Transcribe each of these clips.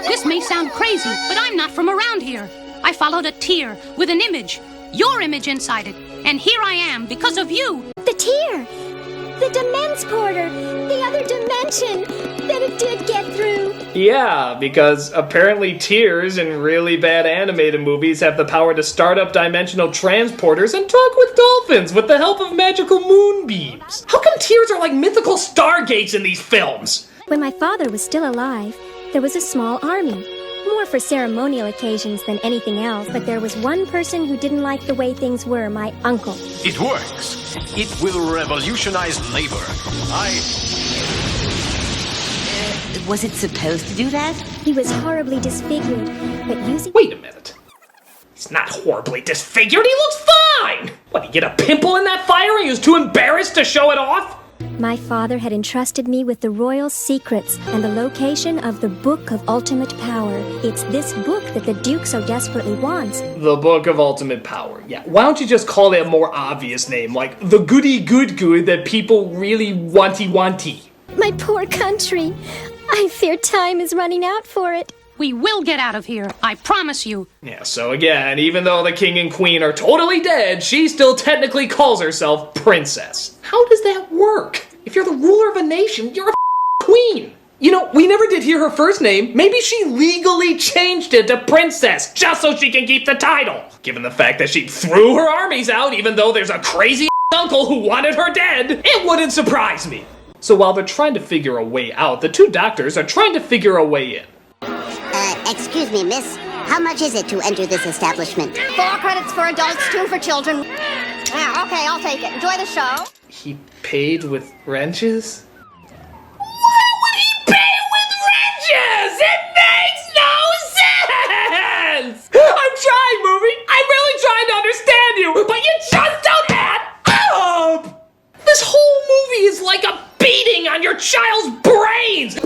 This may sound crazy, but I'm not from around here. I followed a tear with an image, your image inside it. And here I am because of you. The tear! The Dimensporter! The other dimension that it did get through! Yeah, because apparently tears in really bad animated movies have the power to start up dimensional transporters and talk with dolphins with the help of magical moonbeams. How come tears are like mythical stargates in these films? When my father was still alive, there was a small army. More for ceremonial occasions than anything else, but there was one person who didn't like the way things were, my uncle. It works. It will revolutionize labor. Was it supposed to do that? He was horribly disfigured, but using... Wait a minute. He's not horribly disfigured, he looks fine! What, he get a pimple in that fire and he was too embarrassed to show it off? My father had entrusted me with the royal secrets and the location of the Book of Ultimate Power. It's this book that the Duke so desperately wants. The Book of Ultimate Power, yeah. Why don't you just call it a more obvious name, like the goody good that people really wanty. My poor country. I fear time is running out for it. We will get out of here, I promise you. Yeah, so again, even though the king and queen are totally dead, she still technically calls herself princess. How does that work? If you're the ruler of a nation, you're a queen. You know, we never did hear her first name. Maybe she legally changed it to princess, just so she can keep the title. Given the fact that she threw her armies out, even though there's a crazy uncle who wanted her dead, it wouldn't surprise me. So while they're trying to figure a way out, the two doctors are trying to figure a way in. Excuse me, miss. How much is it to enter this establishment? 4 credits for adults, 2 for children. Yeah, okay, I'll take it. Enjoy the show. He paid with wrenches? Why would he pay with wrenches? It makes no sense! I'm trying, movie. I'm really trying to understand you, but you just don't add up! This whole movie is like a beating on your child's brains!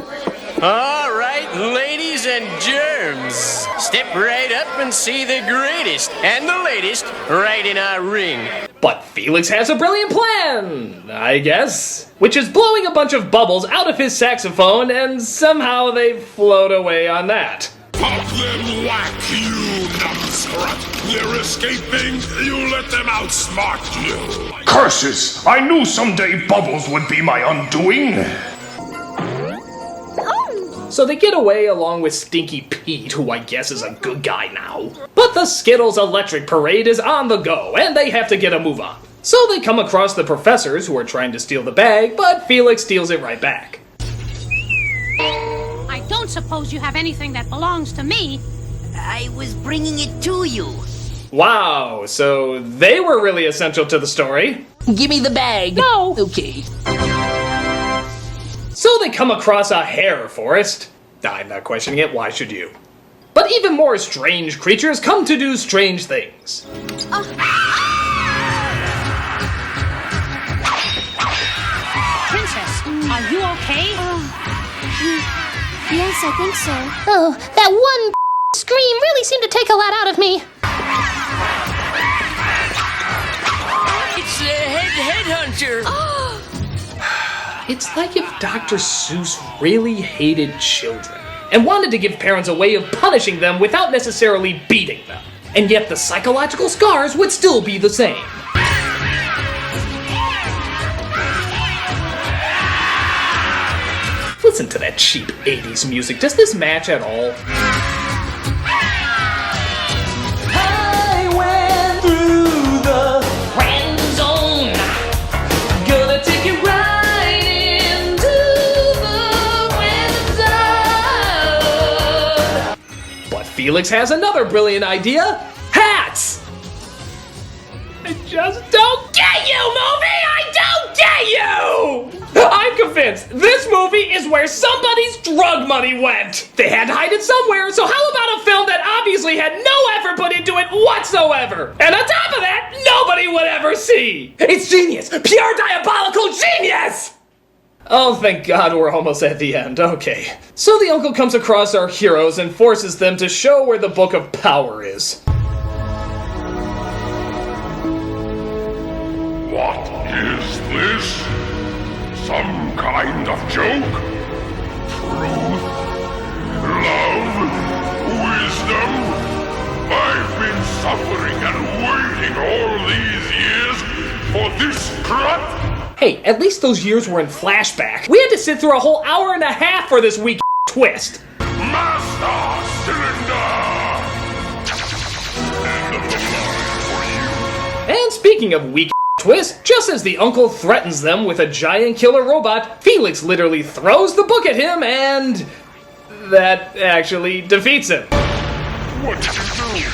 All right, ladies and germs, step right up and see the greatest and the latest right in our ring. But Felix has a brilliant plan, I guess, which is blowing a bunch of bubbles out of his saxophone, and somehow they float away on that. Pop them whack, you numbskull! They're escaping, you let them outsmart you! Curses! I knew someday bubbles would be my undoing! So they get away along with Stinky Pete, who I guess is a good guy now. But the Skittles Electric Parade is on the go, and they have to get a move on. So they come across the professors who are trying to steal the bag, but Felix steals it right back. I don't suppose you have anything that belongs to me. I was bringing it to you. Wow, so they were really essential to the story. Give me the bag. No. Okay. So they come across a hare forest. I'm not questioning it, why should you? But even more strange creatures come to do strange things. Princess, are you okay? Yes, I think so. Oh, that one scream really seemed to take a lot out of me. It's the headhunter. It's like if Dr. Seuss really hated children and wanted to give parents a way of punishing them without necessarily beating them. And yet the psychological scars would still be the same. Listen to that cheap 80s music. Does this match at all? I went through the friend zone. Gonna take it right into the friend zone. But Felix has another brilliant idea. Hats! I just don't get you, movie! I don't get you! I'm convinced this movie is where somebody's drug money went. They had to hide it somewhere, so how about a film that obviously had no effort put into it whatsoever? And on top of that, nobody would ever see. It's genius! Pure diabolical genius! Oh, thank God we're almost at the end. Okay. So the uncle comes across our heroes and forces them to show where the Book of Power is. What is this? Some kind of joke? Truth? Love? suffering and waiting all these years for this crap? Hey, at least those years were in flashback. We had to sit through a whole hour and a half for this weak twist. Master Cylinder! End of the line for you. And speaking of weak twist, just as the uncle threatens them with a giant killer robot, Felix literally throws the book at him and that actually defeats him. What did you do?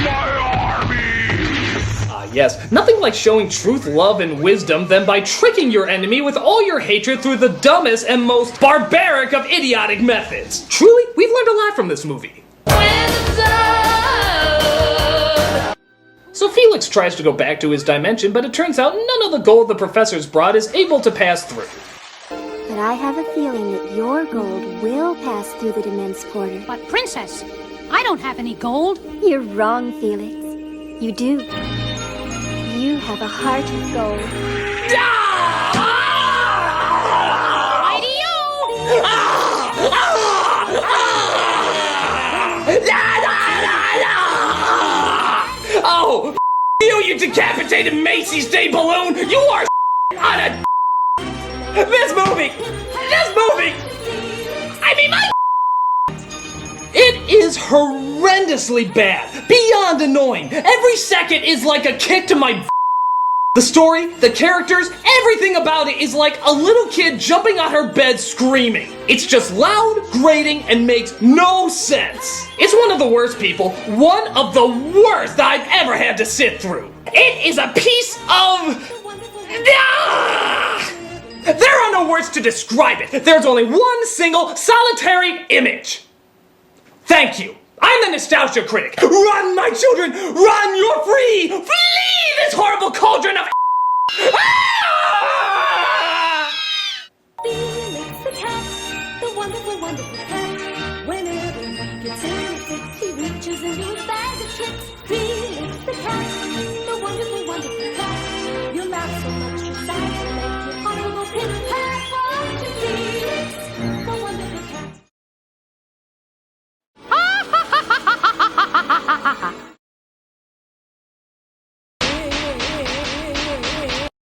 My army! Yes, nothing like showing truth, love, and wisdom than by tricking your enemy with all your hatred through the dumbest and most barbaric of idiotic methods. Truly, we've learned a lot from this movie. So Felix tries to go back to his dimension, but it turns out none of the gold the professor's brought is able to pass through. But I have a feeling that your gold will pass through the Demence Porter. But Princess, I don't have any gold. You're wrong, Felix. You do. You have a heart of gold. Oh, you decapitated Macy's Day balloon! You are on a This movie! I mean, my It is horrendously bad, beyond annoying. Every second is like a kick to my The story, the characters, everything about it is like a little kid jumping on her bed screaming. It's just loud, grating, and makes no sense. It's one of the worst, people. One of the worst that I've ever had to sit through. It is a piece of... There are no words to describe it. There's only one single, solitary image. Thank you. I'm the Nostalgia Critic. Run, my children! Run! You're free! Flee this horrible cauldron of...